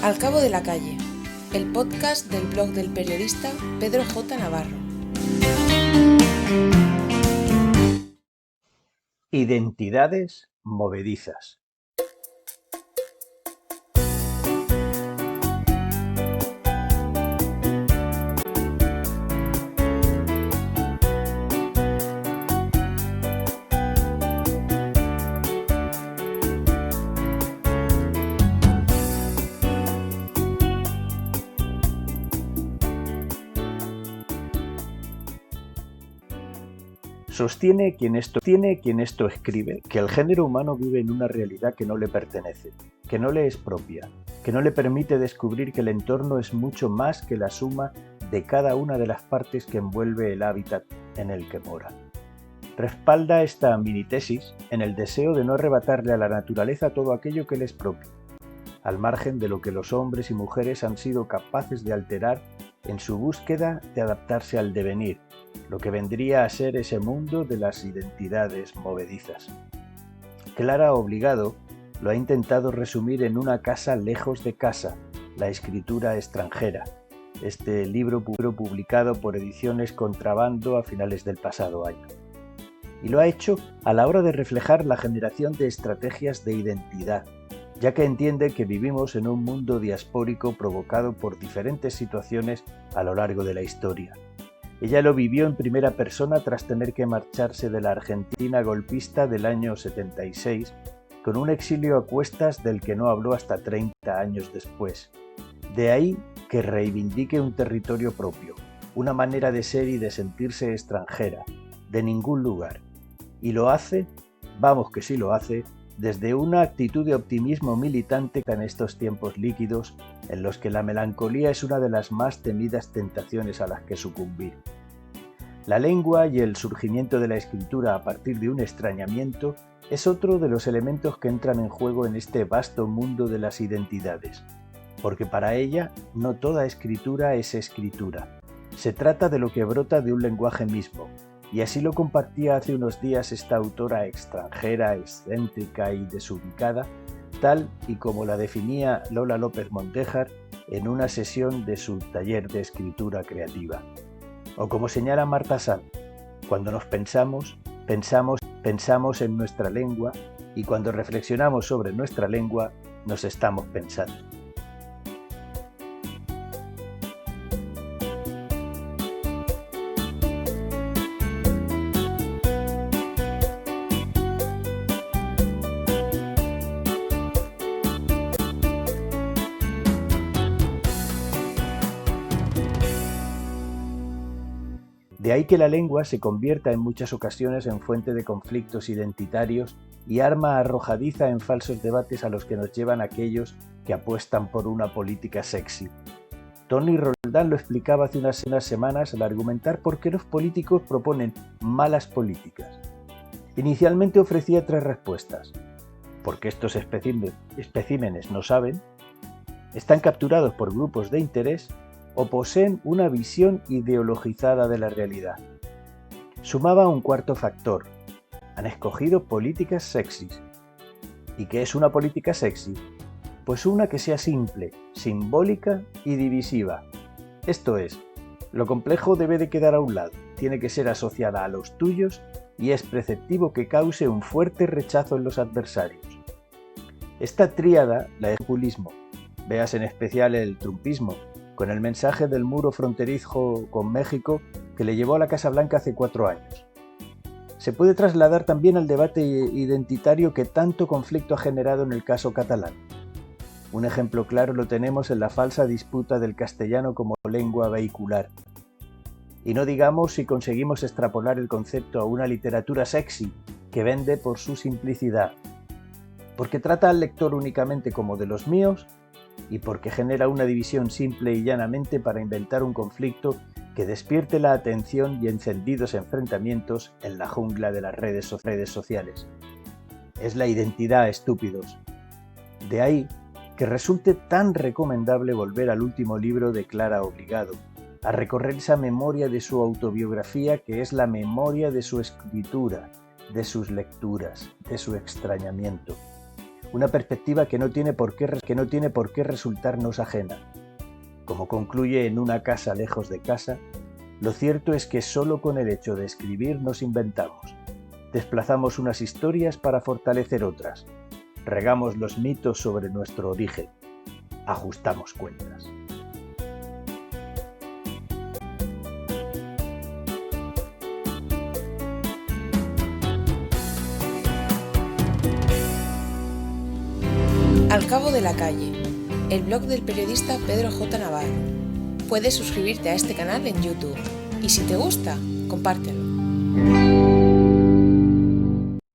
Al cabo de la calle, el podcast del blog del periodista Pedro J. Navarro. Identidades movedizas. Sostiene quien esto escribe que el género humano vive en una realidad que no le pertenece, que no le es propia, que no le permite descubrir que el entorno es mucho más que la suma de cada una de las partes que envuelve el hábitat en el que mora. Respalda esta minitesis en el deseo de no arrebatarle a la naturaleza todo aquello que le es propio, al margen de lo que los hombres y mujeres han sido capaces de alterar en su búsqueda de adaptarse al devenir, lo que vendría a ser ese mundo de las identidades movedizas. Clara Obligado lo ha intentado resumir en Una casa lejos de casa, la escritura extranjera, este libro publicado por Ediciones Contrabando a finales del pasado año. Y lo ha hecho a la hora de reflejar la generación de estrategias de identidad, ya que entiende que vivimos en un mundo diaspórico provocado por diferentes situaciones a lo largo de la historia. Ella lo vivió en primera persona tras tener que marcharse de la Argentina golpista del año 76, con un exilio a cuestas del que no habló hasta 30 años después. De ahí que reivindique un territorio propio, una manera de ser y de sentirse extranjera, de ningún lugar. Y lo hace, vamos que sí lo hace, desde una actitud de optimismo militante en estos tiempos líquidos en los que la melancolía es una de las más temidas tentaciones a las que sucumbir. La lengua y el surgimiento de la escritura a partir de un extrañamiento es otro de los elementos que entran en juego en este vasto mundo de las identidades, porque para ella no toda escritura es escritura. Se trata de lo que brota de un lenguaje mismo, y así lo compartía hace unos días esta autora extranjera, excéntrica y desubicada, tal y como la definía Lola López Montejar en una sesión de su taller de escritura creativa. O como señala Marta Sanz, cuando nos pensamos en nuestra lengua, y cuando reflexionamos sobre nuestra lengua, nos estamos pensando. De ahí que la lengua se convierta en muchas ocasiones en fuente de conflictos identitarios y arma arrojadiza en falsos debates a los que nos llevan aquellos que apuestan por una política sexy. Tony Roldán lo explicaba hace unas semanas al argumentar por qué los políticos proponen malas políticas. Inicialmente ofrecía 3 respuestas. Porque estos especímenes no saben, están capturados por grupos de interés o poseen una visión ideologizada de la realidad. Sumaba un cuarto factor. Han escogido políticas sexys. ¿Y qué es una política sexy? Pues una que sea simple, simbólica y divisiva. Esto es, lo complejo debe de quedar a un lado, tiene que ser asociada a los tuyos y es preceptivo que cause un fuerte rechazo en los adversarios. Esta tríada, la de populismo, veas en especial el trumpismo, con el mensaje del muro fronterizo con México que le llevó a la Casa Blanca hace 4 años. Se puede trasladar también al debate identitario que tanto conflicto ha generado en el caso catalán. Un ejemplo claro lo tenemos en la falsa disputa del castellano como lengua vehicular. Y no digamos si conseguimos extrapolar el concepto a una literatura sexy que vende por su simplicidad, porque trata al lector únicamente como de los míos y porque genera una división simple y llanamente para inventar un conflicto que despierte la atención y encendidos enfrentamientos en la jungla de las redes sociales. Es la identidad, estúpidos. De ahí que resulte tan recomendable volver al último libro de Clara Obligado, a recorrer esa memoria de su autobiografía que es la memoria de su escritura, de sus lecturas, de su extrañamiento. una perspectiva que no tiene por qué resultarnos ajena. Como concluye en Una casa lejos de casa, lo cierto es que solo con el hecho de escribir nos inventamos, desplazamos unas historias para fortalecer otras, regamos los mitos sobre nuestro origen, ajustamos cuentas. Al cabo de la calle, el blog del periodista Pedro J. Navarro. Puedes suscribirte a este canal en YouTube y si te gusta, compártelo.